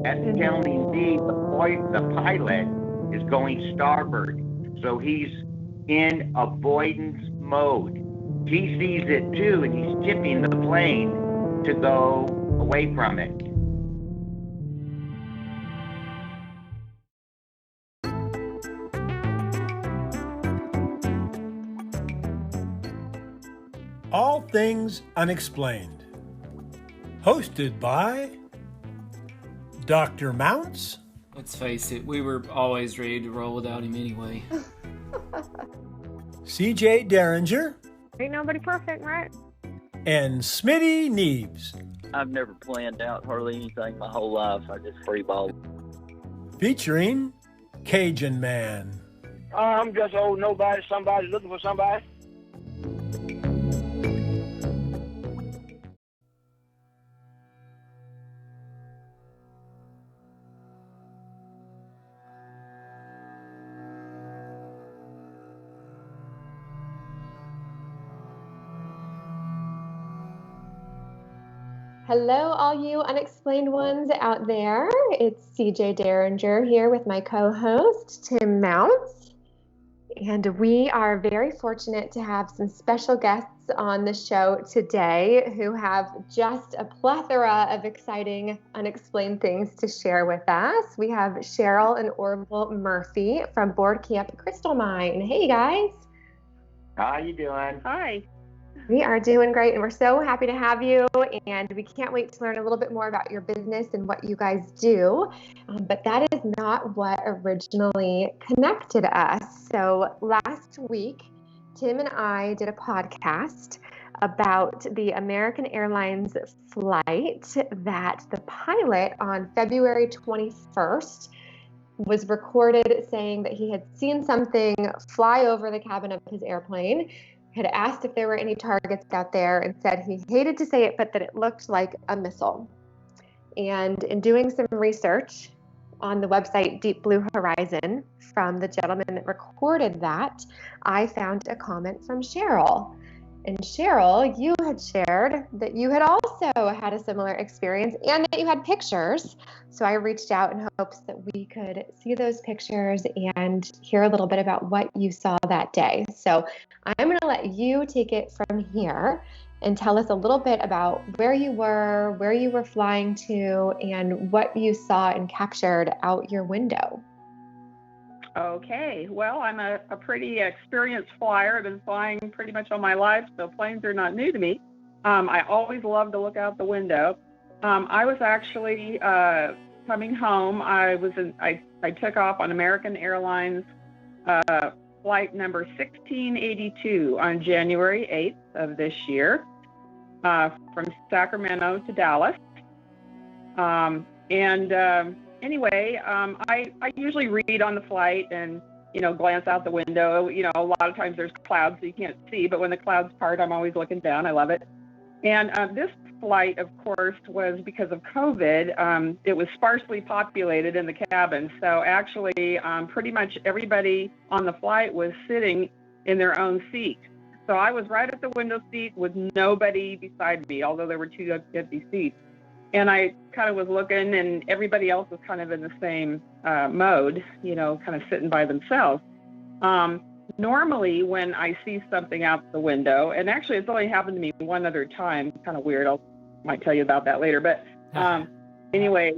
That's telling me the pilot is going starboard. So he's in avoidance mode. He sees it too, and he's tipping the plane to go away from it. All Things Unexplained. Hosted by Dr. Mounts. Let's face it, we were always ready to roll without him anyway. CJ Derringer. Ain't nobody perfect, right? And Smitty Neebs. I've never planned out hardly anything my whole life. I just freeball. Featuring Cajun Man. I'm just old nobody, somebody looking for somebody. Hello, all you unexplained ones out there. It's CJ Derringer here with my co-host, Tim Mounts. And we are very fortunate to have some special guests on the show today who have just a plethora of exciting unexplained things to share with us. We have Cheryl and Orville Murphy from Board Camp Crystal Mine. Hey, guys. How you doing? Hi. We are doing great, and we're so happy to have you, and we can't wait to learn a little bit more about your business and what you guys do, but that is not what originally connected us. So last week, Tim and I did a podcast about the American Airlines flight that the pilot on February 21st was recorded saying that he had seen something fly over the cabin of his airplane, had asked if there were any targets out there, and said he hated to say it, but that it looked like a missile. And in doing some research on the website Deep Blue Horizon from the gentleman that recorded that, I found a comment from Cheryl. And Cheryl, you had shared that you had also had a similar experience and that you had pictures. So I reached out in hopes that we could see those pictures and hear a little bit about what you saw that day. So I'm going to let you take it from here and tell us a little bit about where you were flying to, and what you saw and captured out your window. Okay, well, I'm a pretty experienced flyer. I've been flying pretty much all my life, so planes are not new to me. I always love to look out the window. I was actually coming home. I took off on American Airlines flight number 1682 on January 8th of this year from Sacramento to Dallas. Anyway, I usually read on the flight and, glance out the window. A lot of times there's clouds so you can't see, but when the clouds part, I'm always looking down. I love it. And this flight, of course, was because of COVID. It was sparsely populated in the cabin. So actually, pretty much everybody on the flight was sitting in their own seat. So I was right at the window seat with nobody beside me, although there were two empty seats. And I kind of was looking, and everybody else was kind of in the same mode, kind of sitting by themselves. Normally, when I see something out the window, and actually it's only happened to me one other time, kind of weird, might tell you about that later. But anyway,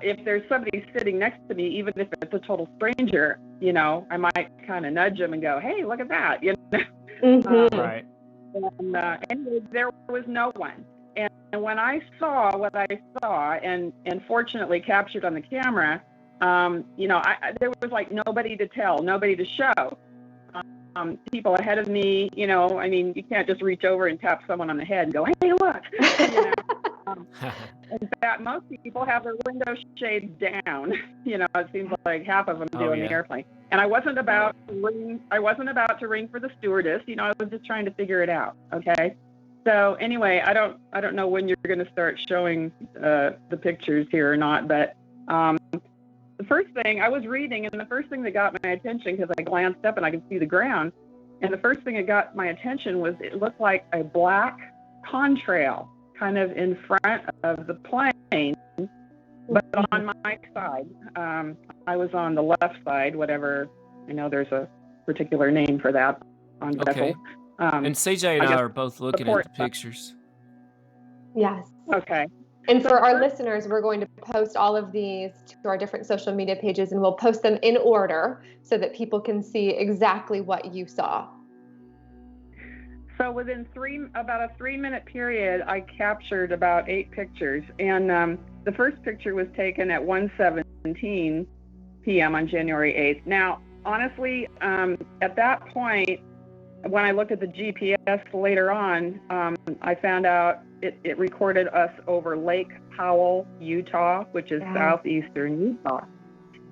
if there's somebody sitting next to me, even if it's a total stranger, I might kind of nudge them and go, hey, look at that, Mm-hmm. Right. And anyway, there was no one. And when I saw what I saw, and fortunately captured on the camera, there was like nobody to tell, nobody to show. People ahead of me, you can't just reach over and tap someone on the head and go, hey, look. In fact, most people have their window shades down. It seems like half of them do on the airplane. And I wasn't about to ring for the stewardess. I was just trying to figure it out. Okay. So anyway, I don't know when you're going to start showing the pictures here or not, but the first thing I was reading, and the first thing that got my attention, because I glanced up and I could see the ground, and the first thing that got my attention was it looked like a black contrail kind of in front of the plane, But on my side, I was on the left side, whatever. I know there's a particular name for that on Okay. vessels. And CJ and I are both looking at the pictures. Yes. Okay. And for our listeners, we're going to post all of these to our different social media pages, and we'll post them in order so that people can see exactly what you saw. So within about a 3-minute period, I captured about 8 pictures. And the first picture was taken at 1:17 p.m. on January 8th. Now, honestly, at that point, when I looked at the GPS later on, I found out it recorded us over Lake Powell, Utah, which is southeastern Utah.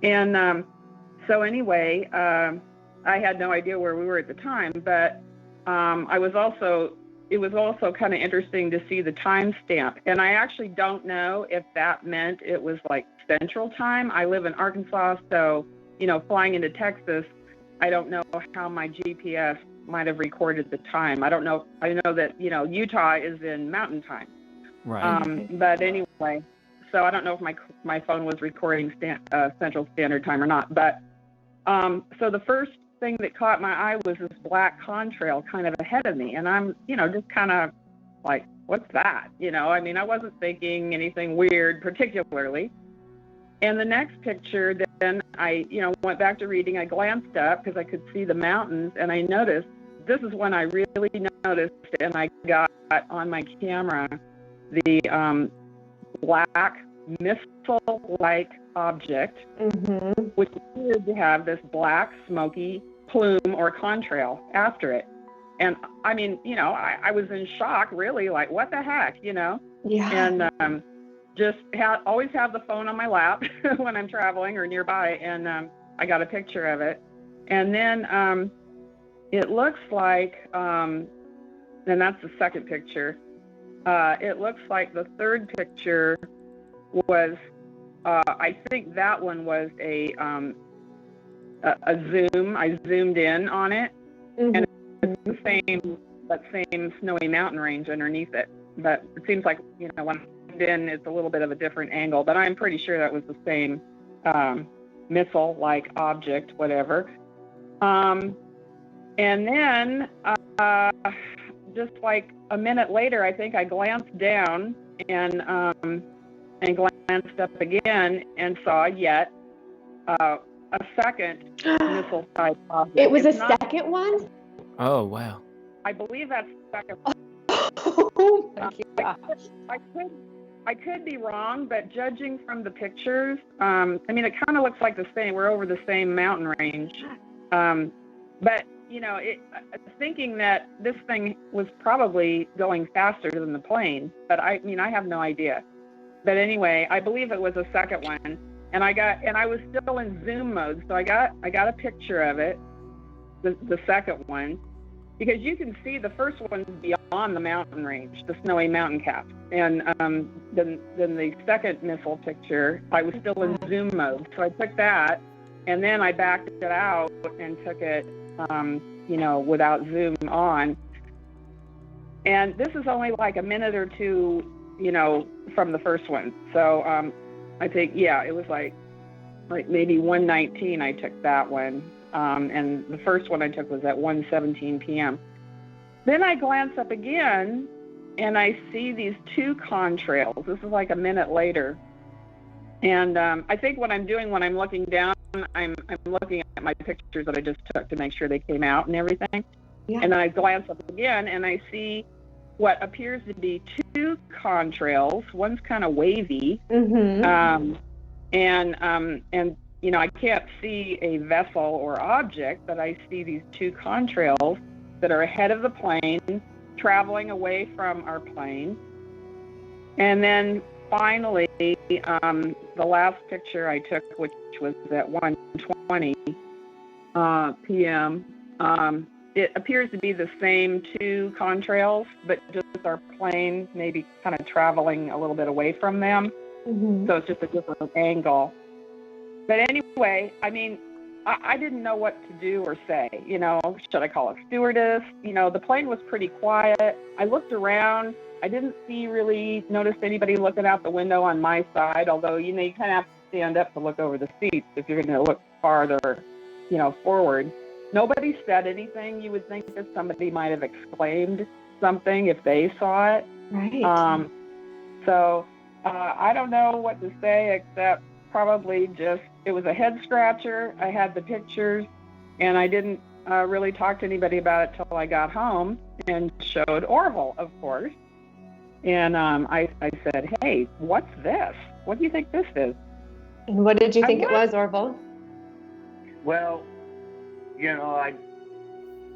And so anyway, I had no idea where we were at the time, but it was also kind of interesting to see the timestamp. And I actually don't know if that meant it was like Central Time. I live in Arkansas, so, flying into Texas, I don't know how my GPS might have recorded the time. I don't know. I know that, Utah is in Mountain Time. Right. But anyway, so I don't know if my phone was recording Central Standard Time or not. But so the first thing that caught my eye was this black contrail kind of ahead of me. And I'm, just kind of like, what's that? I wasn't thinking anything weird particularly. And the next picture, then I, went back to reading. I glanced up because I could see the mountains, and I noticed, this is when I really noticed, and I got on my camera the black missile-like object, which appeared to have this black smoky plume or contrail after it. And I was in shock, really, like, what the heck, Yeah. And just always have the phone on my lap when I'm traveling or nearby, and I got a picture of it. And then it looks like, and that's the second picture, it looks like the third picture was, I think that one was a zoom. I zoomed in on it, and it's that same snowy mountain range underneath it. But it seems like, when I zoomed in, it's a little bit of a different angle, but I'm pretty sure that was the same missile-like object, whatever. And then just like a minute later, I think I glanced down and glanced up again and saw yet a second missile-type object. It was second one? Oh, wow. I believe that's the second one. Oh, my gosh. I could be wrong, but judging from the pictures, it kind of looks like the same. We're over the same mountain range. But, thinking that this thing was probably going faster than the plane, but I have no idea. But anyway, I believe it was a second one, and I was still in zoom mode, so I got a picture of it, the second one, because you can see the first one's beyond the mountain range, the snowy mountain cap, and then the second missile picture, I was still in zoom mode, so I took that, and then I backed it out and took it, without zoom on. And this is only like a minute or two, from the first one. So I think, it was like maybe 1:19 I took that one. And the first one I took was at 1:17 p.m. Then I glance up again, and I see these 2 contrails. This is like a minute later. And I think what I'm doing when I'm looking down, I'm looking at my pictures that I just took to make sure they came out and everything. Yeah. And then I glance up again, and I see what appears to be 2 contrails. One's kind of wavy, and I can't see a vessel or object, but I see these 2 contrails that are ahead of the plane, traveling away from our plane. And then finally, the last picture I took, which was at 1:20 p.m., it appears to be the same 2 contrails, but just our plane maybe kind of traveling a little bit away from them. So it's just a different angle. But anyway, I didn't know what to do or say. Should I call a stewardess? The plane was pretty quiet. I looked around. I didn't notice anybody looking out the window on my side, although, you kind of have to stand up to look over the seats if you're going to look farther, forward. Nobody said anything. You would think that somebody might have exclaimed something if they saw it. Right. So I don't know what to say except probably just it was a head scratcher. I had the pictures, and I didn't really talk to anybody about it till I got home and showed Orville, of course. And I said, "Hey, what's this? What do you think this is?" And what did you think it was, Orville? Well,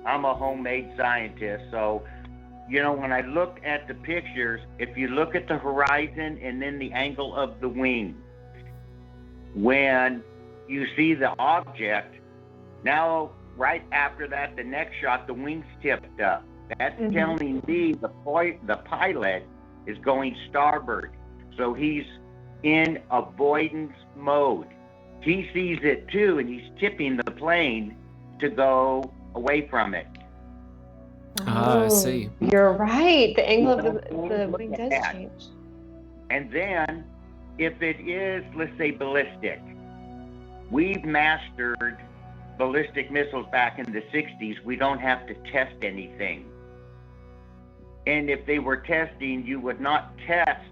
I'm a homemade scientist, so when I looked at the pictures, if you look at the horizon and then the angle of the wing, when you see the object, now right after that, the next shot, the wings tipped up. That's telling me the pilot is going starboard. So he's in avoidance mode. He sees it too, and he's tipping the plane to go away from it. I see. You're right. The angle of the wing does change. And then, if it is, let's say, ballistic, we've mastered ballistic missiles back in the 60s. We don't have to test anything. And if they were testing, you would not test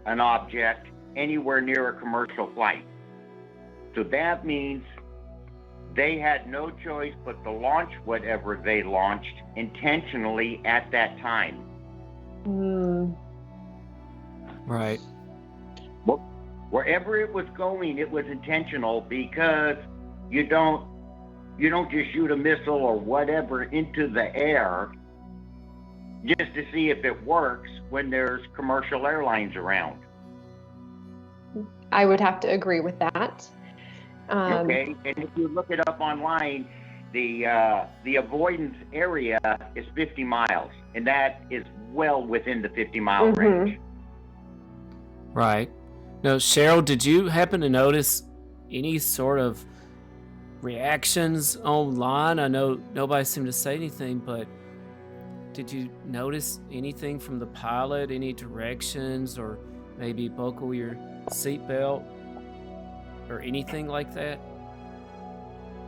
an object anywhere near a commercial flight. So that means they had no choice but to launch whatever they launched intentionally at that time. Right. Well, wherever it was going, it was intentional, because you don't just shoot a missile or whatever into the air just to see if it works when there's commercial airlines around. I would have to agree with that. Okay, and if you look it up online, the avoidance area is 50 miles, and that is well within the 50-mile range. Right. Now, Cheryl, did you happen to notice any sort of reactions online? I know nobody seemed to say anything, but did you notice anything from the pilot, any directions, or maybe buckle your seatbelt or anything like that?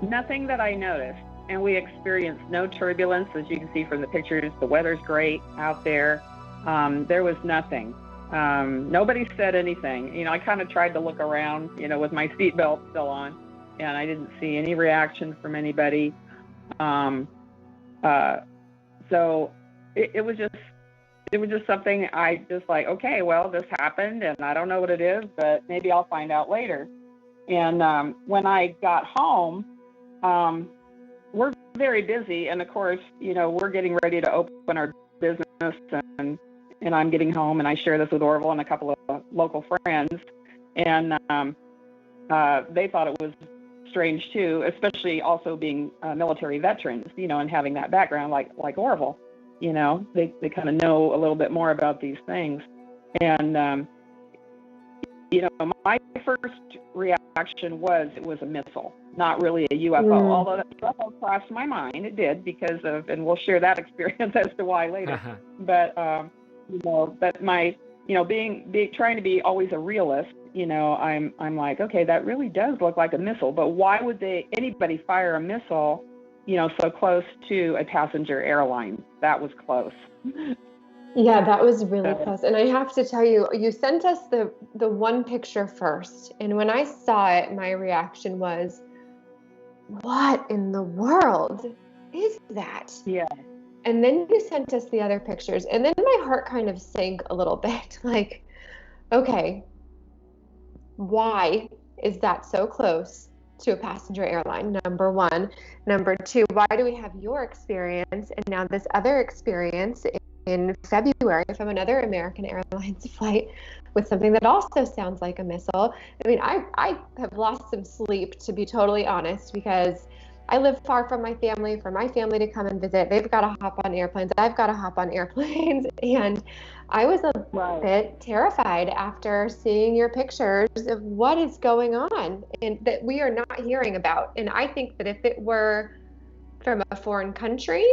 Nothing that I noticed. And we experienced no turbulence, as you can see from the pictures. The weather's great out there. There was nothing. Nobody said anything. I kind of tried to look around, with my seatbelt still on, and I didn't see any reaction from anybody. So it was just something I just like, okay, well, this happened, and I don't know what it is, but maybe I'll find out later. And when I got home, we're very busy, and of course, we're getting ready to open our business, and I'm getting home, and I share this with Orville and a couple of local friends, and they thought it was strange too, especially also being military veterans, and having that background like Orville. They kind of know a little bit more about these things. And, my first reaction was it was a missile, not really a UFO, although that UFO crossed my mind. It did because of, and we'll share that experience as to why later. But, but my, trying to be always a realist, I'm like, okay, that really does look like a missile, but why would anybody fire a missile, so close to a passenger airline? That was close. Yeah, that was really close. And I have to tell you, you sent us the one picture first. And when I saw it, my reaction was, what in the world is that? Yeah. And then you sent us the other pictures. And then my heart kind of sank a little bit. Like, okay, why is that so close to a passenger airline? Number one. Number two, why do we have your experience and now this other experience in February from another American Airlines flight with something that also sounds like a missile? I mean, I have lost some sleep, to be totally honest, because I live far from my family. For my family to come and visit, they've got to hop on airplanes. I've got to hop on airplanes. And I was a bit terrified after seeing your pictures of what is going on and that we are not hearing about. And I think that if it were from a foreign country,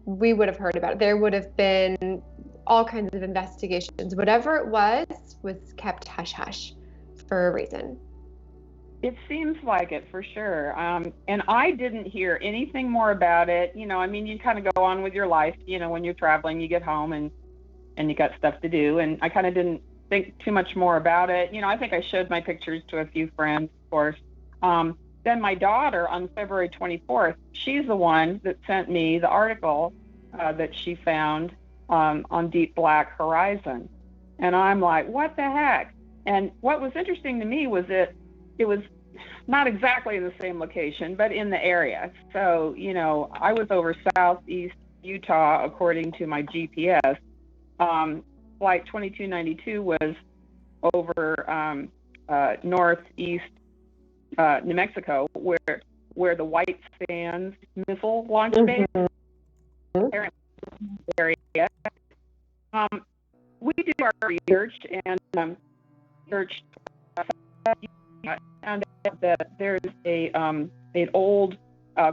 we would have heard about it. There would have been all kinds of investigations. Whatever it was kept hush hush for a reason. It seems like it for sure. And I didn't hear anything more about it. You know, I mean, you kind of go on with your life. You know, when you're traveling, you get home and you got stuff to do. And I kind of didn't think too much more about it. You know, I think I showed my pictures to a few friends, of course. Then my daughter on February 24th, she's the one that sent me the article that she found on Deep Black Horizon. And I'm like, what the heck? And what was interesting to me was it was not exactly in the same location, but in the area. So, you know, I was over southeast Utah, according to my GPS. Flight 2292 was over northeast New Mexico, where the White Sands missile launch base area. We do our research and searched. Found out that there's an old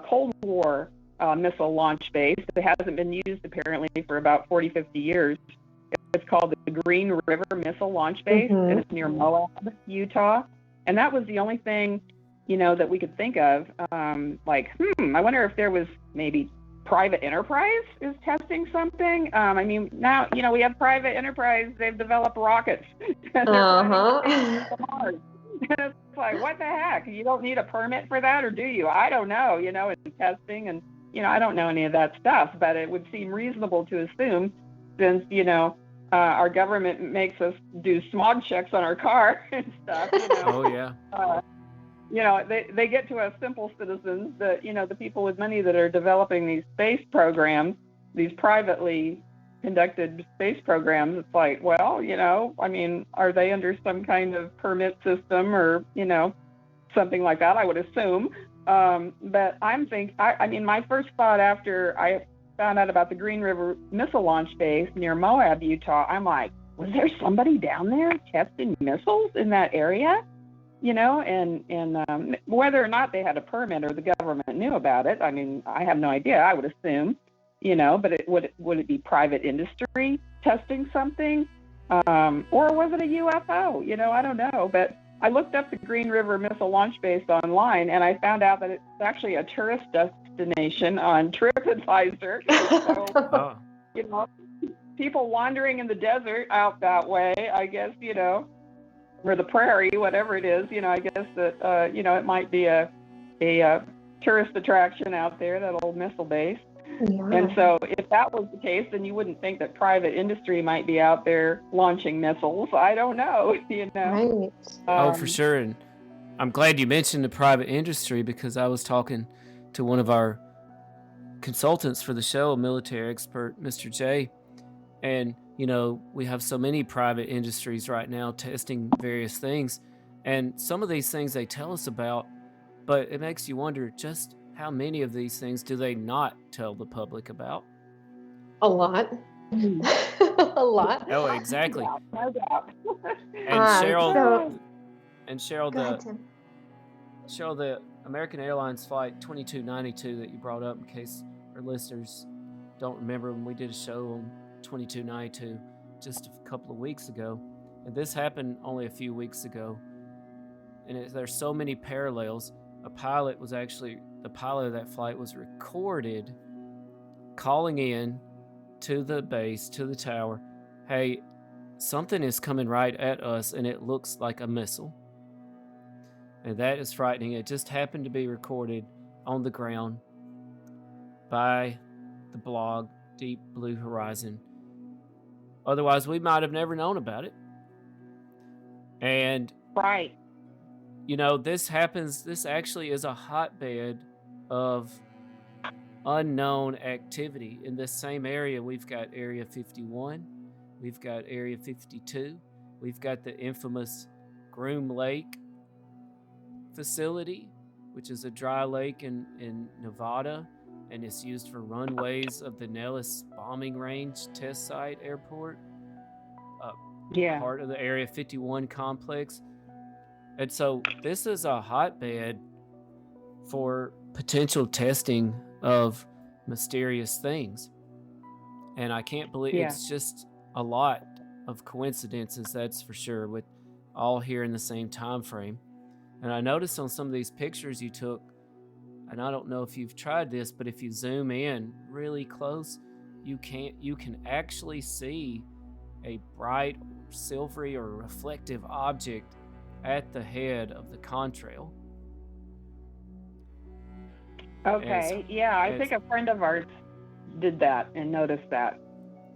Cold War missile launch base that hasn't been used apparently for about 40, 50 years. It's called the Green River Missile Launch Base, and it's near Moab, Utah. And that was the only thing, you know, that we could think of. I wonder if there was maybe private enterprise is testing something. I mean, now, you know, we have private enterprise. They've developed rockets. It's like, what the heck? You don't need a permit for that, or do you? I don't know, you know, and testing and, you know, I don't know any of that stuff, but it would seem reasonable to assume, since, you know, our government makes us do smog checks on our car and stuff, you know. Oh, yeah. You know, they get to us simple citizens, that, you know, the people with money that are developing these space programs, these privately conducted space programs. It's like, well, you know, I mean, are they under some kind of permit system or, you know, something like that, I would assume. But I mean, my first thought after I found out about the Green River Missile Launch Base near Moab, Utah, I'm like, was there somebody down there testing missiles in that area? You know, and whether or not they had a permit or the government knew about it, I mean, I have no idea. I would assume, you know, but would it be private industry testing something? Or was it a UFO? You know, I don't know. But I looked up the Green River Missile Launch Base online, and I found out that it's actually a tourist destination on TripAdvisor. So, you know, people wandering in the desert out that way, I guess, you know, or the prairie, whatever it is, you know, I guess that, you know, it might be a tourist attraction out there, that old missile base. Yeah. And so if that was the case, then you wouldn't think that private industry might be out there launching missiles. I don't know, you know. Right. For sure. And I'm glad you mentioned the private industry, because I was talking to one of our consultants for the show, a military expert, Mr. J, and you know, we have so many private industries right now testing various things, and some of these things they tell us about, but it makes you wonder just how many of these things do they not tell the public about? A lot. A lot. Oh, exactly. No doubt. And Cheryl, the American Airlines flight 2292 that you brought up, in case our listeners don't remember, when we did a show on 2292 just a couple of weeks ago, and this happened only a few weeks ago, and there's so many parallels. The pilot of that flight was recorded calling in to the base, to the tower, hey, something is coming right at us and it looks like a missile. And that is frightening. It just happened to be recorded on the ground by the blog Deep Blue Horizon. Otherwise, we might have never known about it. And right, you know, this actually is a hotbed of unknown activity. In this same area, we've got Area 51, we've got Area 52, we've got the infamous Groom Lake facility, which is a dry lake in Nevada, and it's used for runways of the Nellis bombing range test site airport. Part of the Area 51 complex. And so this is a hotbed for potential testing of mysterious things. And I can't believe it's just a lot of coincidences, that's for sure, with all here in the same time frame. And I noticed on some of these pictures you took, and I don't know if you've tried this, but if you zoom in really close, you can actually see a bright silvery or reflective object at the head of the contrail. Okay, yeah, I think a friend of ours did that and noticed that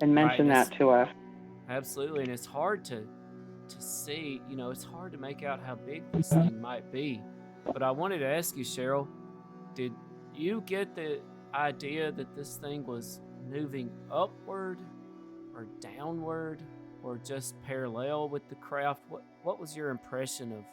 and mentioned that to us. Absolutely, and it's hard to see, it's hard to make out how big this thing might be. But I wanted to ask you, Cheryl, did you get the idea that this thing was moving upward or downward or just parallel with the craft? What was your impression of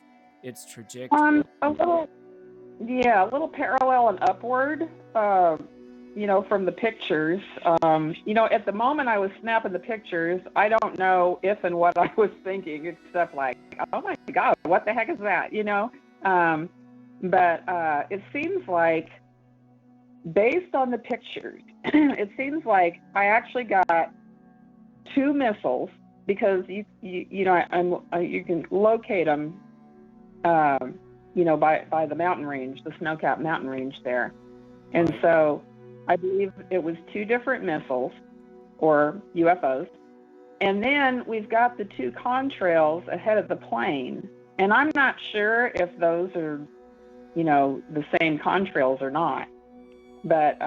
its trajectory? A little parallel and upward, from the pictures. At the moment I was snapping the pictures, I don't know if and what I was thinking, except like, oh my God, what the heck is that, But it seems like, based on the pictures, it seems like I actually got 2 missiles, because you can locate them, by the mountain range, the snow-capped mountain range there. And so I believe it was 2 different missiles or UFOs. And then we've got the 2 contrails ahead of the plane. And I'm not sure if those are, the same contrails or not. But,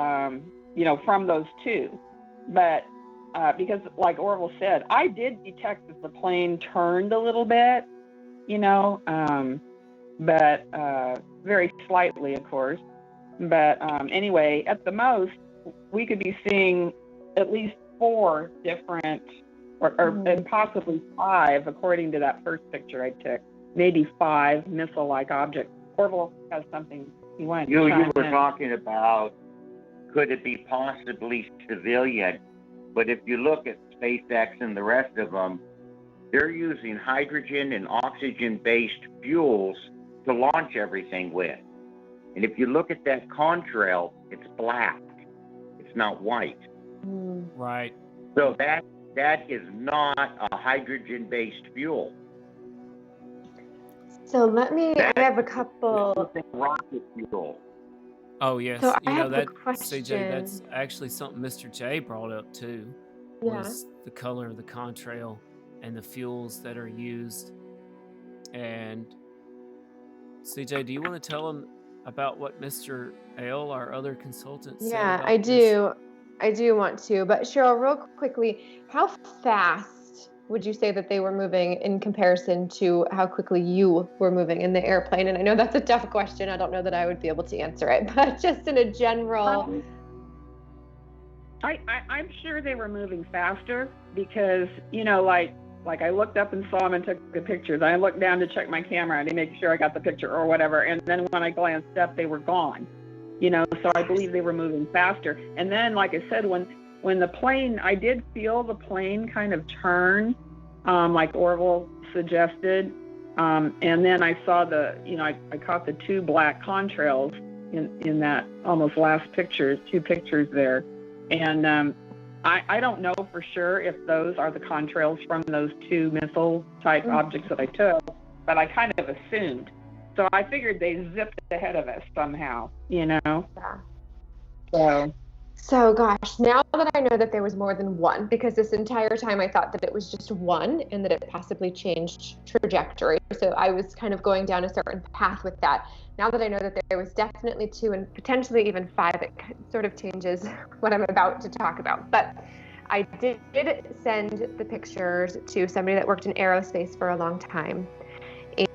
from those 2. But because, like Orville said, I did detect that the plane turned a little bit, but very slightly, of course. But anyway, at the most, we could be seeing at least 4 different, and possibly 5, according to that first picture I took. Maybe 5 missile-like objects. Orville has something he wanted to chime You were in. talking about, could it be possibly civilian? But if you look at SpaceX and the rest of them, they're using hydrogen and oxygen-based fuels to launch everything with. And if you look at that contrail, it's black. It's not white. Right. So that is not a hydrogen-based fuel. So I have a couple. Rocket fuel. Oh, yes. So I have a CJ, question. that's actually something Mr. J brought up too, was the color of the contrail and the fuels that are used. And CJ, do you want to tell him about what Mr. L, our other consultant, said Yeah, about I this? do. I do want to. But Cheryl, real quickly, how fast would you say that they were moving in comparison to how quickly you were moving in the airplane? And I know that's a tough question. I don't know that I would be able to answer it, but just in a general. I'm sure they were moving faster because, like I looked up and saw them and took the pictures. I looked down to check my camera to make sure I got the picture or whatever. And then when I glanced up, they were gone, so I believe they were moving faster. And then, like I said, when the plane, I did feel the plane kind of turn, like Orville suggested. And then I saw I caught the 2 black contrails in that almost last picture, 2 pictures there. And I don't know for sure if those are the contrails from those 2 missile-type objects that I took, but I kind of assumed. So I figured they zipped ahead of us somehow, Yeah. So gosh, now that I know that there was more than one, because this entire time I thought that it was just one and that it possibly changed trajectory. So I was kind of going down a certain path with that. Now that I know that there was definitely 2 and potentially even 5, it sort of changes what I'm about to talk about. But I did send the pictures to somebody that worked in aerospace for a long time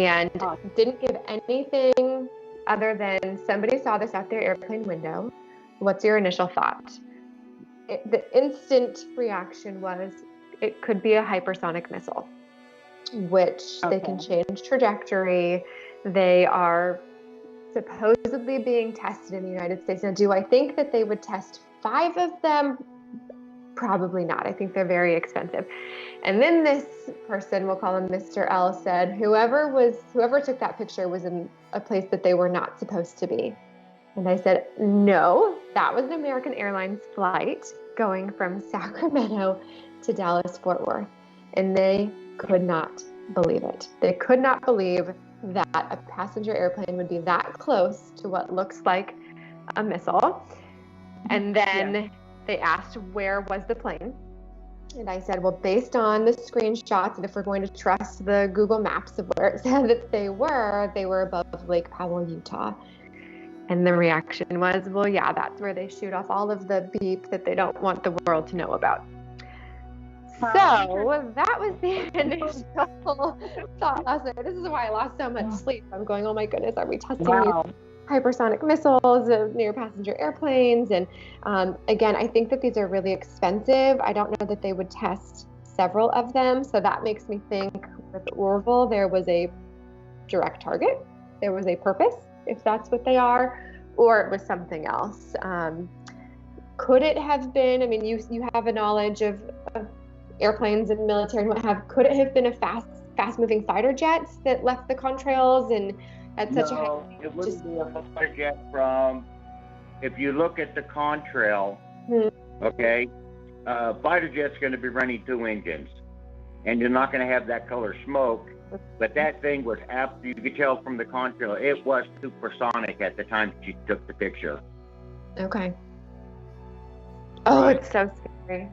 and didn't give anything other than somebody saw this out their airplane window. What's your initial thought? The instant reaction was it could be a hypersonic missile, which they can change trajectory. They are supposedly being tested in the United States. Now, do I think that they would test 5 of them? Probably not. I think they're very expensive. And then this person, we'll call him Mr. L, said whoever took that picture was in a place that they were not supposed to be. And I said, no, that was an American Airlines flight going from Sacramento to Dallas-Fort Worth, and they could not believe it. They could not believe that a passenger airplane would be that close to what looks like a missile. And then they asked, where was the plane? And I said, well, based on the screenshots, and if we're going to trust the Google Maps of where it said that they were above Lake Powell, Utah. And the reaction was, well, yeah, that's where they shoot off all of the beep that they don't want the world to know about. So that was the initial thought last night. This is why I lost so much sleep. I'm going, oh my goodness, are we testing these hypersonic missiles near passenger airplanes? And again, I think that these are really expensive. I don't know that they would test several of them. So that makes me think with Orville, there was a direct target. There was a purpose, if that's what they are, or it was something else. Could it have been, I mean, you have a knowledge of airplanes and military and what have, could it have been a fast moving fighter jets that left the contrails and at such a high speed? It wouldn't be a fighter jet from, if you look at the contrail, okay, fighter jet's going to be running 2 engines, and you're not going to have that color smoke, but that thing was you could tell from the contrail, it was supersonic at the time she took the picture. Okay. Oh, Right. It's so scary.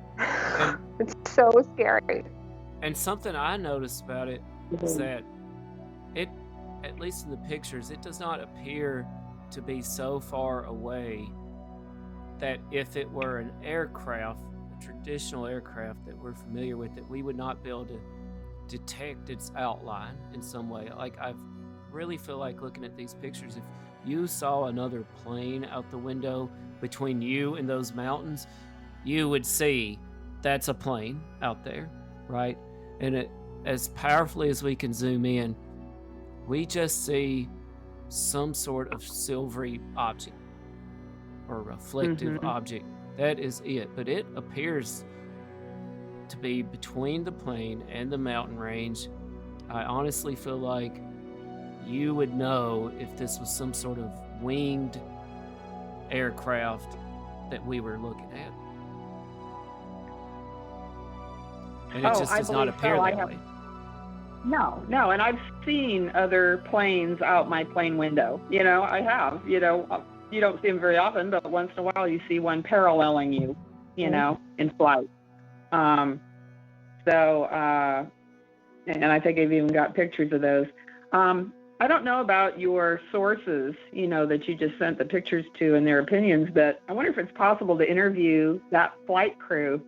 It's so scary. And something I noticed about it is that it, at least in the pictures, it does not appear to be so far away that if it were an aircraft, a traditional aircraft that we're familiar with, that we would not be able to detect its outline in some way. Like, I really feel like looking at these pictures, if you saw another plane out the window between you and those mountains, you would see that's a plane out there, right? And it, as powerfully as we can zoom in, we just see some sort of silvery object or reflective object. That is it. But it appears to be between the plane and the mountain range. I honestly feel like you would know if this was some sort of winged aircraft that we were looking at. And it just does not appear that way. No, and I've seen other planes out my plane window. I have. You don't see them very often, but once in a while you see one paralleling you, in flight. And I think I've even got pictures of those. I don't know about your sources, that you just sent the pictures to and their opinions, but I wonder if it's possible to interview that flight crew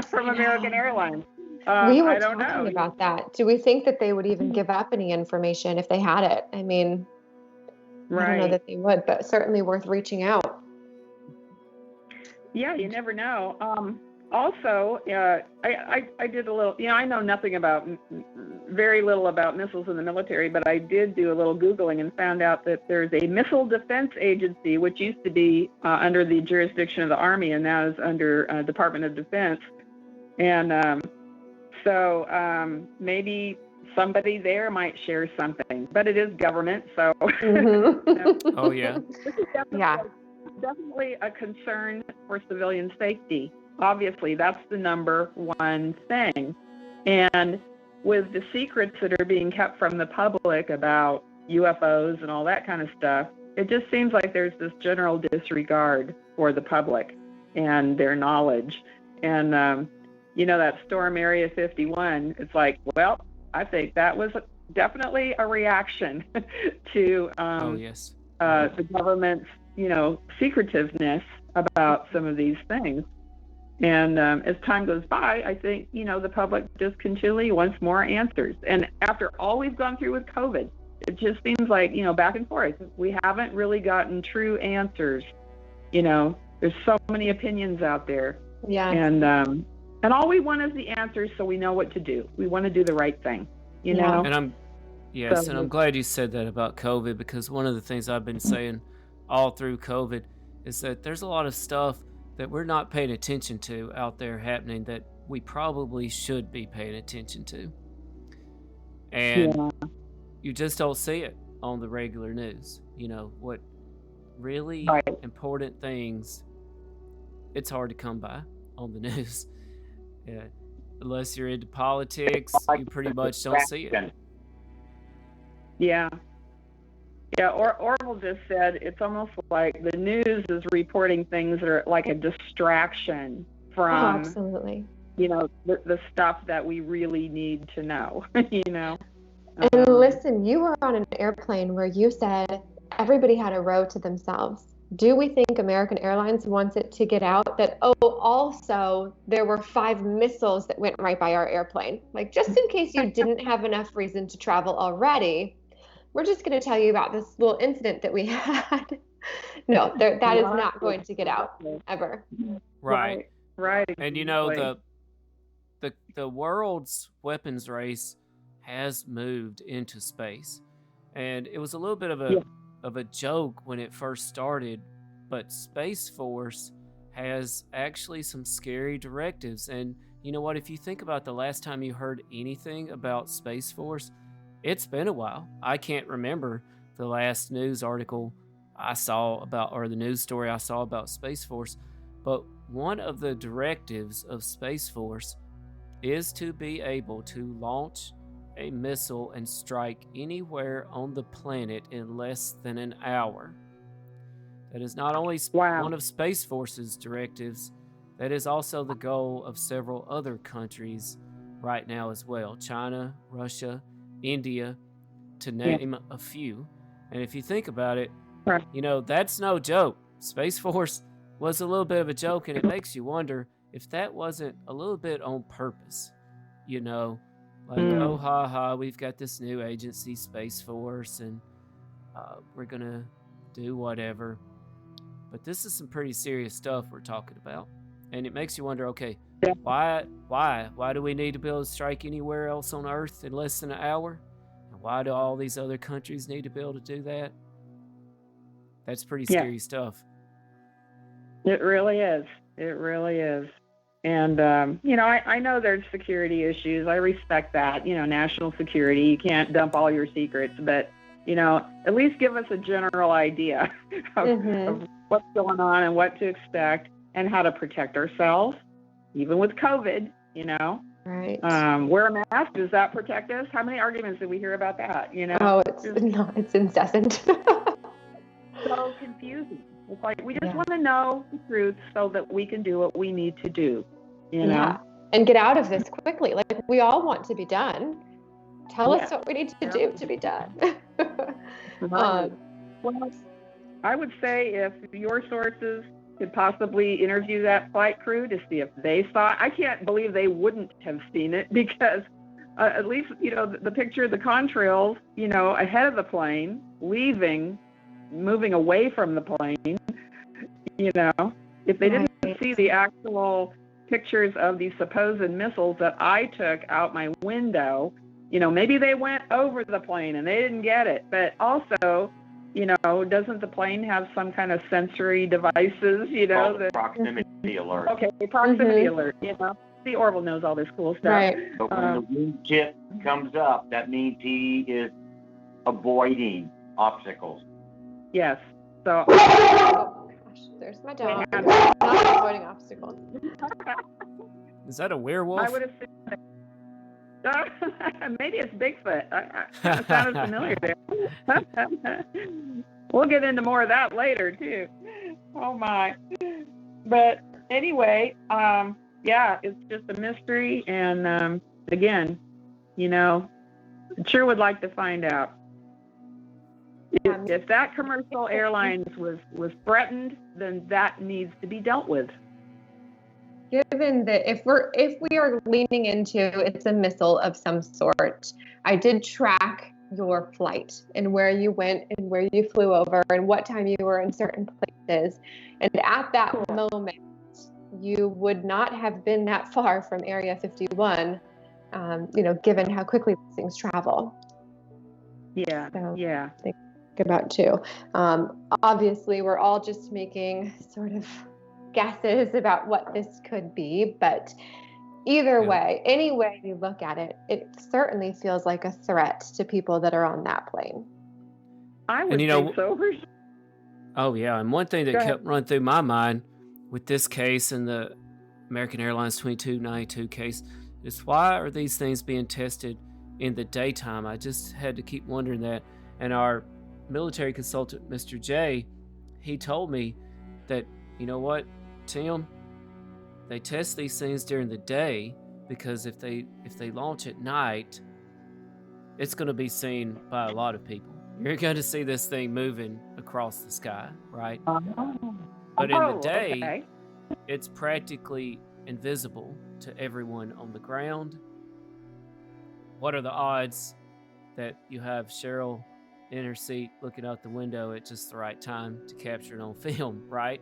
from American Airlines. We were I don't talking know. about that. Do we think that they would even give up any information if they had it? I mean, I don't know that they would, but certainly worth reaching out. Yeah, you never know. Also, I did a little, I know very little about missiles in the military, but I did do a little Googling and found out that there's a Missile Defense Agency, which used to be under the jurisdiction of the Army and now is under Department of Defense. And so maybe somebody there might share something, but it is government, so. Oh, yeah. This is definitely a concern for civilian safety. Obviously, that's the number one thing. And with the secrets that are being kept from the public about UFOs and all that kind of stuff, it just seems like there's this general disregard for the public and their knowledge. And, that storm Area 51, it's like, well, I think that was definitely a reaction to the government's, secretiveness about some of these things. And as time goes by, I think, the public just continually wants more answers. And after all we've gone through with COVID, it just seems like, back and forth. We haven't really gotten true answers. There's so many opinions out there. Yeah. And all we want is the answers so we know what to do. We want to do the right thing, know? And I'm glad you said that about COVID, because one of the things I've been saying all through COVID is that there's a lot of stuff that we're not paying attention to out there happening that we probably should be paying attention to. And you just don't see it on the regular news. What really important things, it's hard to come by on the news. Yeah. Unless you're into politics, you pretty much don't see it. Yeah. Yeah, Orville just said it's almost like the news is reporting things that are like a distraction from, absolutely. The stuff that we really need to know, And listen, you were on an airplane where you said everybody had a row to themselves. Do we think American Airlines wants it to get out that, also there were 5 missiles that went right by our airplane? Like, just in case you didn't have enough reason to travel already, we're just going to tell you about this little incident that we had. No, that is not going to get out ever. Right. And Exactly. the world's weapons race has moved into space, and it was a little bit of a joke when it first started, but Space Force has actually some scary directives. And you know what, if you think about the last time you heard anything about Space Force, it's been a while. I can't remember the last news article I saw about, or the news story I saw about Space Force, but one of the directives of Space Force is to be able to launch a missile and strike anywhere on the planet in less than an hour. That is not only one of Space Force's directives, that is also the goal of several other countries right now as well. China, Russia, India, to name a few. And if you think about it, that's no joke. Space Force was a little bit of a joke, and it makes you wonder if that wasn't a little bit on purpose. Oh, ha ha, we've got this new agency, Space Force, and we're going to do whatever. But this is some pretty serious stuff we're talking about. And it makes you wonder, okay, why do we need to be able to strike anywhere else on Earth in less than an hour? And why do all these other countries need to be able to do that? That's pretty scary stuff. It really is. It really is. And, I know there's security issues. I respect that, national security. You can't dump all your secrets, but, at least give us a general idea of what's going on and what to expect and how to protect ourselves, even with COVID, Right. Wear a mask. Does that protect us? How many arguments did we hear about that, Oh, it's incessant. So confusing. It's like we just want to know the truth so that we can do what we need to do, Yeah, and get out of this quickly. Like, we all want to be done. Tell us what we need to do to be done. Well, I would say if your sources could possibly interview that flight crew to see if they saw it. I can't believe they wouldn't have seen it, because at least, the picture of the contrails, ahead of the plane, moving away from the plane, if they didn't see the actual pictures of these supposed missiles that I took out my window, maybe they went over the plane and they didn't get it. But also, doesn't the plane have some kind of sensory devices, proximity alert. Okay, proximity alert, See, Orville knows all this cool stuff. Right. But when the wind chip comes up, that means he is avoiding obstacles. Yes. So. Oh gosh, there's my dog. Not avoiding obstacles. Is that a werewolf? I would assume. Maybe it's Bigfoot. It sounded familiar there. We'll get into more of that later too. Oh my. But anyway, it's just a mystery, and again, sure would like to find out. If that commercial airlines was threatened, then that needs to be dealt with. Given that if we are leaning into it's a missile of some sort, I did track your flight and where you went and where you flew over and what time you were in certain places. And at that moment, you would not have been that far from Area 51, given how quickly these things travel. Yeah, so, yeah. Think about too. Obviously, we're all just making sort of guesses about what this could be, but either way, any way you look at it, it certainly feels like a threat to people that are on that plane. I would think so. Oh yeah, and one thing that kept running through my mind with this case and the American Airlines 2292 case is, why are these things being tested in the daytime? I just had to keep wondering that. And our military consultant, Mr. J, he told me that, you know what, Tim, they test these things during the day because if they launch at night, it's going to be seen by a lot of people. You're going to see this thing moving across the sky, right? But in the day, okay. it's practically invisible to everyone on the ground. What are the odds that you have Cheryl in her seat looking out the window at just the right time to capture it on film, right?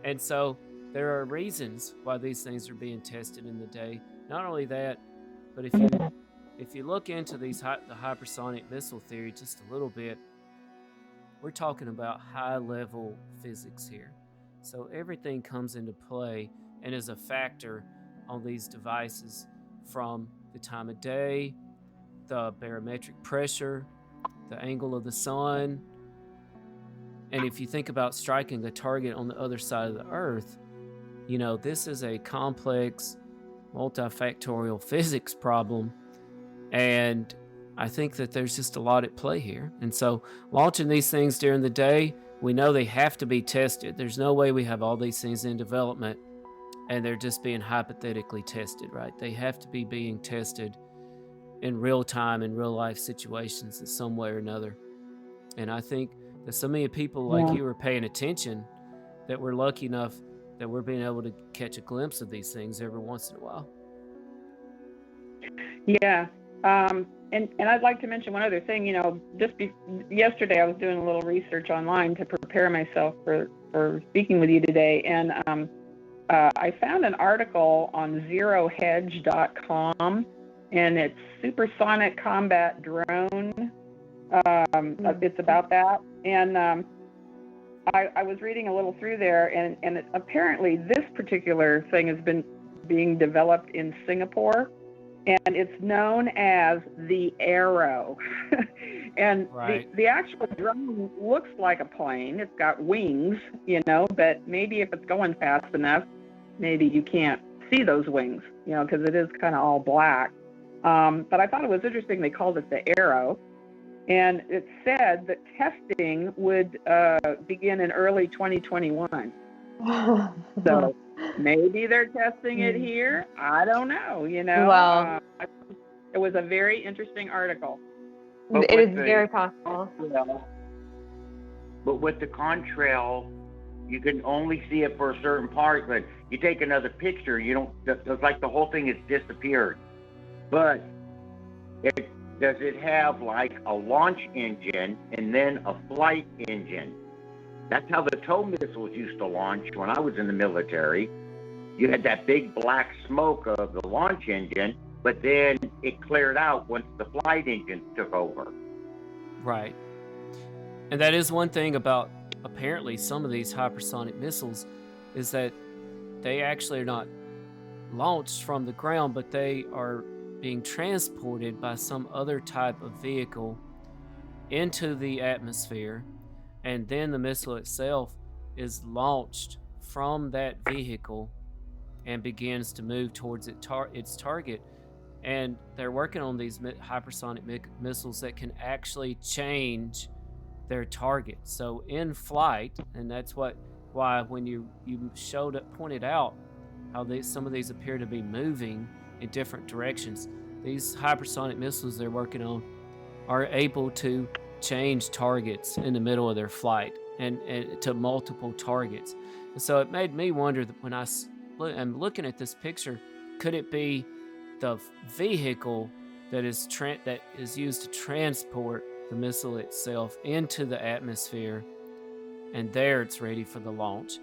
And so there are reasons why these things are being tested in the day. Not only that, but if you look into the hypersonic missile theory just a little bit, we're talking about high-level physics here. So everything comes into play and is a factor on these devices, from the time of day, the barometric pressure, the angle of the sun. And if you think about striking a target on the other side of the Earth, you know, this is a complex, multifactorial physics problem. And I think that there's just a lot at play here. And so launching these things during the day, we know they have to be tested. There's no way we have all these things in development and they're just being hypothetically tested, right? They have to be being tested in real time, in real life situations in some way or another. And I think that so many people like you are paying attention that we're lucky enough that we're being able to catch a glimpse of these things every once in a while. Yeah. And I'd like to mention one other thing. You know, yesterday I was doing a little research online to prepare myself for speaking with you today, and I found an article on zerohedge.com, and it's supersonic combat drone. It's about that, and I was reading a little through there, and apparently this particular thing has been being developed in Singapore. And it's known as the Arrow. And right. the actual drone looks like a plane. It's got wings, you know, but maybe if it's going fast enough, maybe you can't see those wings, you know, because it is kind of all black. But I thought it was interesting they called it the Arrow. And it said that testing would begin in early 2021. So maybe they're testing it here. I don't know, you know. Well, it was a very interesting article. It is very possible. But with the contrail, you can only see it for a certain part. But you take another picture, you don't. It's like the whole thing has disappeared. But does it have like a launch engine and then a flight engine? That's how the tow missiles used to launch when I was in the military. You had that big black smoke of the launch engine, but then it cleared out once the flight engine took over. Right. And that is one thing about apparently some of these hypersonic missiles, is that they actually are not launched from the ground, but they are being transported by some other type of vehicle into the atmosphere. And then the missile itself is launched from that vehicle and begins to move towards its target. And they're working on these hypersonic missiles that can actually change their target. So in flight, and that's why when you pointed out how some of these appear to be moving in different directions, these hypersonic missiles they're working on are able to change targets in the middle of their flight and to multiple targets. And so it made me wonder that when I'm looking at this picture, could it be the vehicle that is used to transport the missile itself into the atmosphere, and there it's ready for the launch?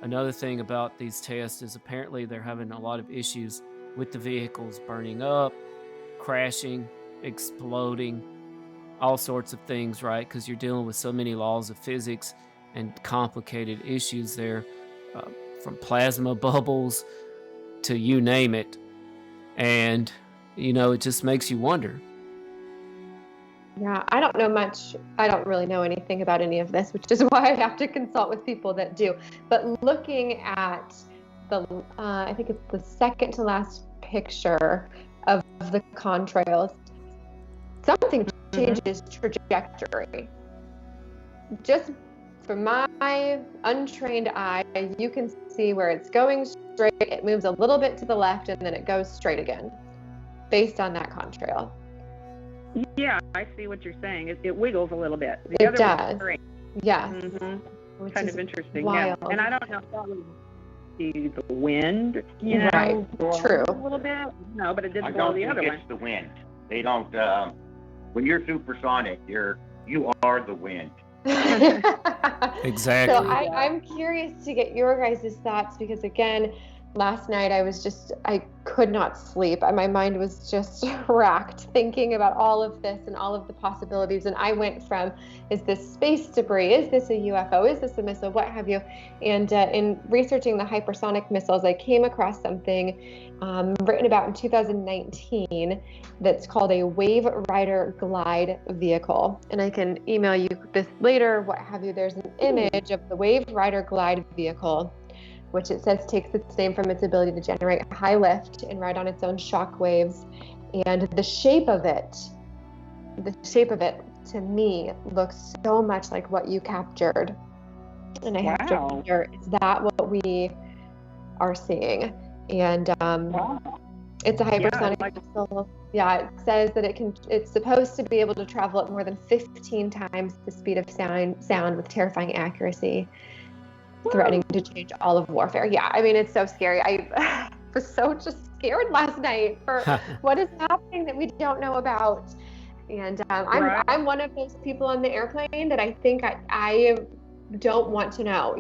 Another thing about these tests is apparently they're having a lot of issues with the vehicles burning up, crashing, exploding, all sorts of things, right? Because you're dealing with so many laws of physics and complicated issues there, from plasma bubbles to you name it. And, you know, it just makes you wonder. Yeah, I don't know much. I don't really know anything about any of this, which is why I have to consult with people that do. But looking at I think it's the second to last picture of the contrails, something changes trajectory. Just from my untrained eye, you can see where it's going straight. It moves a little bit to the left, and then it goes straight again, based on that contrail. Yeah, I see what you're saying. It wiggles a little bit. The It other does. one's straight. Yes. Mm-hmm. Kind of interesting. Wild. Yeah. And I don't know if that would be the wind, you know, Right. True. a little bit. No, but it did I blow don't the think other it's one. the wind. They don't. When you're supersonic, you are the wind. Exactly. So I'm curious to get your guys' thoughts, because again, last night I could not sleep. My mind was just racked thinking about all of this and all of the possibilities. And I went from, is this space debris? Is this a UFO? Is this a missile? What have you? And in researching the hypersonic missiles, I came across something written about in 2019 that's called a Wave Rider Glide Vehicle. And I can email you this later, what have you. There's an image of the Wave Rider Glide Vehicle, which it says takes its name from its ability to generate high lift and ride on its own shock waves. And the shape of it to me looks so much like what you captured. And I have to wonder, is that what we are seeing? And it's a hypersonic missile. Yeah, it says that it's supposed to be able to travel at more than 15 times the speed of sound with terrifying accuracy, threatening to change all of warfare. Yeah, I mean, it's so scary. I was so just scared last night for what is happening that we don't know about. And I'm one of those people on the airplane that I think I don't want to know.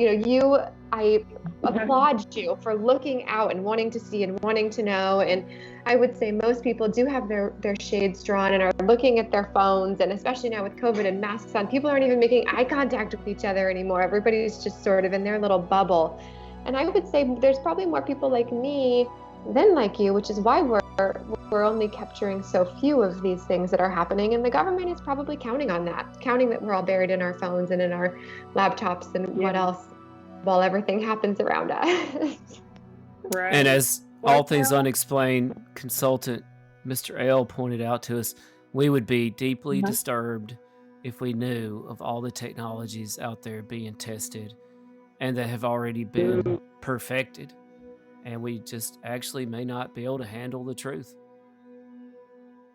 I applaud you for looking out and wanting to see and wanting to know. And I would say most people do have their shades drawn and are looking at their phones. And especially now with COVID and masks on, people aren't even making eye contact with each other anymore. Everybody's just sort of in their little bubble. And I would say there's probably more people like me than like you, which is why we're only capturing so few of these things that are happening. And the government is probably counting on that, counting that we're all buried in our phones and in our laptops and what else, while everything happens around us. Right. And as All Things Unexplained consultant Mr. L pointed out to us, we would be deeply disturbed if we knew of all the technologies out there being tested and that have already been perfected. And we just actually may not be able to handle the truth.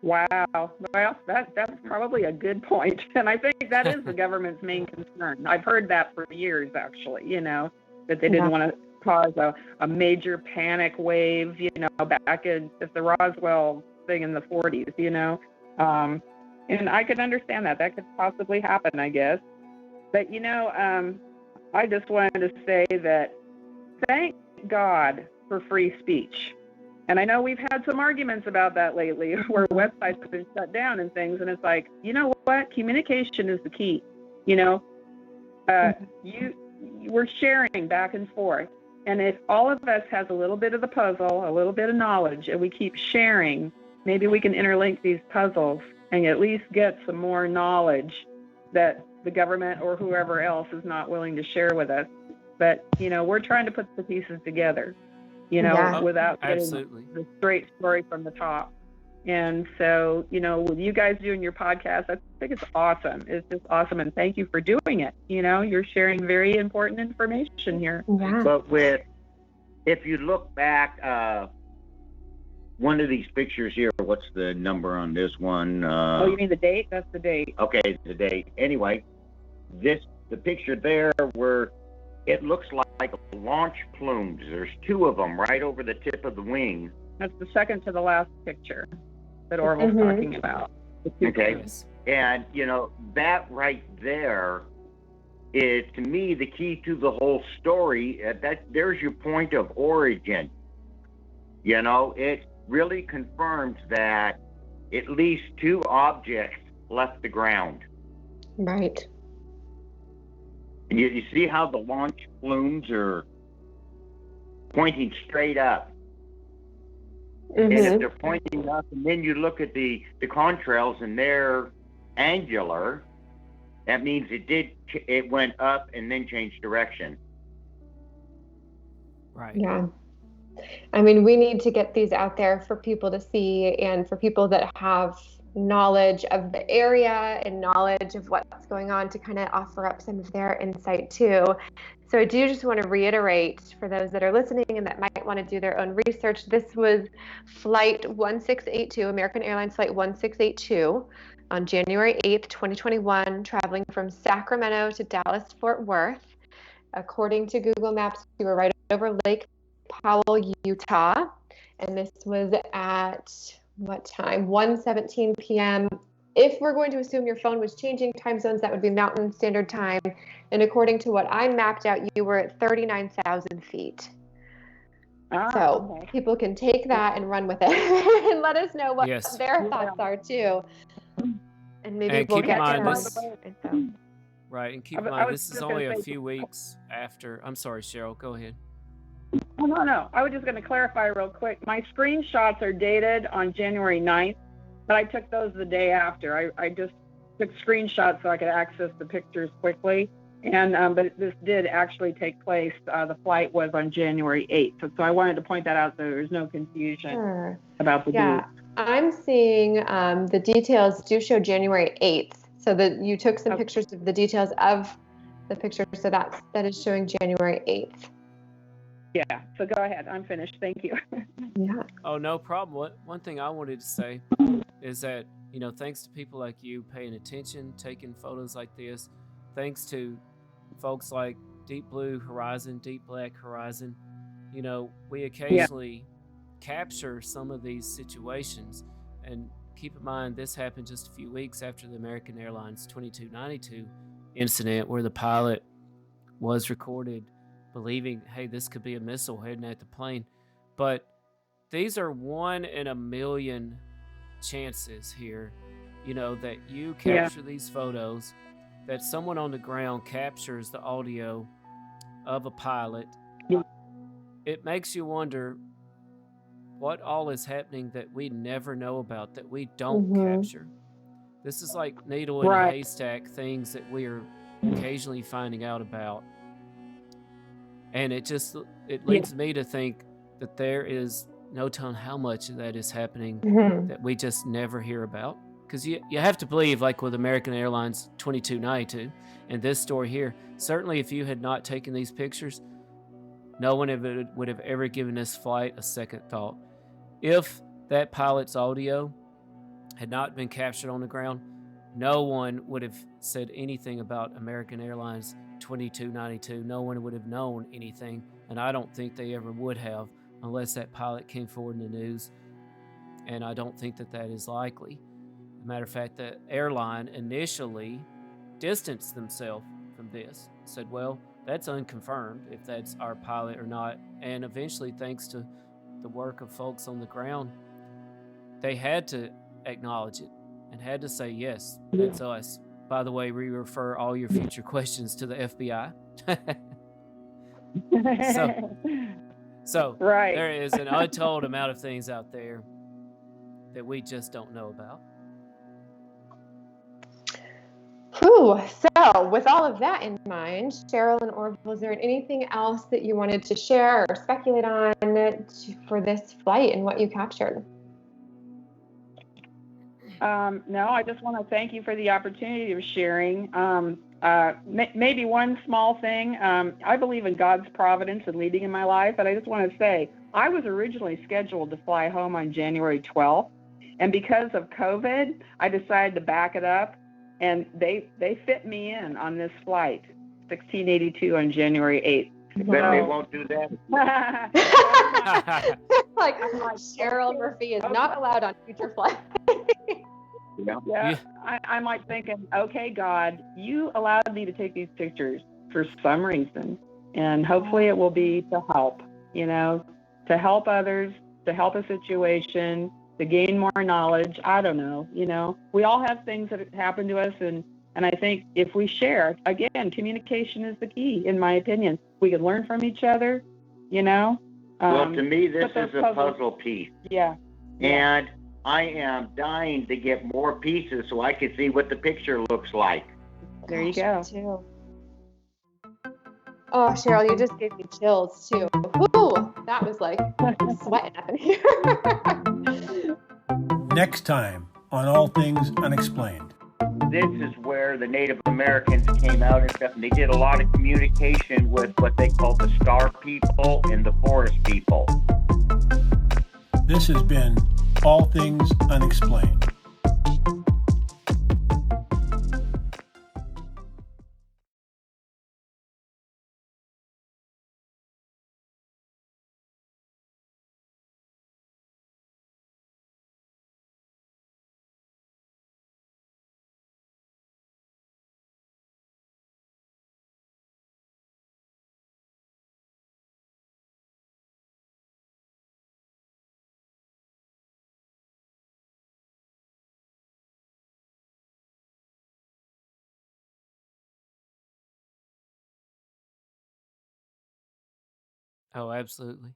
Wow. Well, that's probably a good point. And I think that is the government's main concern. I've heard that for years, actually, that they didn't want to cause a major panic wave, back in the Roswell thing in the 40s, and I could understand that. That could possibly happen, I guess. But, I just wanted to say that thank God for free speech. And I know we've had some arguments about that lately where websites have been shut down and things. And it's like, you know what? Communication is the key. We're sharing back and forth. And if all of us has a little bit of the puzzle, a little bit of knowledge, and we keep sharing, maybe we can interlink these puzzles and at least get some more knowledge that the government or whoever else is not willing to share with us. But, we're trying to put the pieces together, without getting the straight story from the top. And so, with you guys doing your podcast, I think it's awesome. It's just awesome. And thank you for doing it. You're sharing very important information here. Yeah. But if you look back, one of these pictures here, what's the number on this one? You mean the date? That's the date. Okay, the date. Anyway, the picture there where it looks like launch plumes. There's two of them right over the tip of the wing. That's the second to the last picture that Orville's talking about. Okay. And, that right there is, to me, the key to the whole story. There's your point of origin. It really confirms that at least two objects left the ground. Right. And you see how the launch plumes are pointing straight up. And if they're pointing up, and then you look at the contrails and they're angular, that means it went up and then changed direction. Right. Yeah. I mean, we need to get these out there for people to see and for people that have knowledge of the area and knowledge of what's going on to kind of offer up some of their insight too. So I do just want to reiterate for those that are listening and that might want to do their own research, this was Flight 1682, American Airlines Flight 1682 on January 8th, 2021, traveling from Sacramento to Dallas, Fort Worth. According to Google Maps, we were right over Lake Powell, Utah, and this was at what time? 1:17 p.m. If we're going to assume your phone was changing time zones, that would be Mountain Standard Time. And according to what I mapped out, you were at 39,000 feet. So okay. people can take that and run with it and let us know what Yes. their thoughts are too. And maybe And we'll keep in get to mind more this- info. Right, and keep in I mind was this is just gonna only a say- few weeks after. I'm sorry, Cheryl. Go ahead. Oh, no. I was just going to clarify real quick. My screenshots are dated on January 9th, but I took those the day after. I just took screenshots so I could access the pictures quickly. And but this did actually take place. The flight was on January 8th. So I wanted to point that out so there's no confusion Sure. about the Yeah, date. I'm seeing the details do show January 8th. So that you took some pictures of the details of the picture. So that is showing January 8th. Yeah, so go ahead. I'm finished. Thank you. Yeah. Oh, no problem. One thing I wanted to say is that, thanks to people like you paying attention, taking photos like this, thanks to folks like Deep Blue Horizon, Deep Black Horizon, we occasionally capture some of these situations. And keep in mind, this happened just a few weeks after the American Airlines 2292 incident where the pilot was recorded believing, hey, this could be a missile heading at the plane. But these are 1 in a million chances here, that you capture these photos, that someone on the ground captures the audio of a pilot. Yeah. It makes you wonder what all is happening that we never know about, that we don't capture. This is like needle in a haystack, things that we are occasionally finding out about. And it leads me to think that there is no telling how much of that is happening that we just never hear about. Because you have to believe, like with American Airlines 2292 and this story here, certainly if you had not taken these pictures, no one would have ever given this flight a second thought. If that pilot's audio had not been captured on the ground, no one would have said anything about American Airlines 2292. No one would have known anything, and I don't think they ever would have unless that pilot came forward in the news, and I don't think that is likely. As a matter of fact, the airline initially distanced themselves from this, said, well, that's unconfirmed if that's our pilot or not, and eventually, thanks to the work of folks on the ground, they had to acknowledge it and had to say, yes, that's us. By the way, we refer all your future questions to the FBI. So right. There is an untold amount of things out there that we just don't know about. Whew. So with all of that in mind, Cheryl and Orville, is there anything else that you wanted to share or speculate on for this flight and what you captured? No, I just want to thank you for the opportunity of sharing. Maybe one small thing. I believe in God's providence and leading in my life, but I just want to say I was originally scheduled to fly home on January 12th, and because of COVID, I decided to back it up, and they fit me in on this flight, 1682 on January 8th. But they won't do that. like Cheryl Murphy is not allowed on future flights. Yeah. I'm like thinking, okay, God, you allowed me to take these pictures for some reason, and hopefully it will be to help, to help others, to help a situation, to gain more knowledge. I don't know, we all have things that happen to us, and I think if we share, again, communication is the key, in my opinion. We can learn from each other, Well, to me, this is a puzzle piece. Yeah. And I am dying to get more pieces so I can see what the picture looks like. There you go. Too. Oh, Cheryl, you just gave me chills too. Woo! That was like, I'm sweating up in here. Next time on All Things Unexplained. This is where the Native Americans came out and stuff, and they did a lot of communication with what they called the star people and the forest people. This has been All Things Unexplained. Oh, absolutely.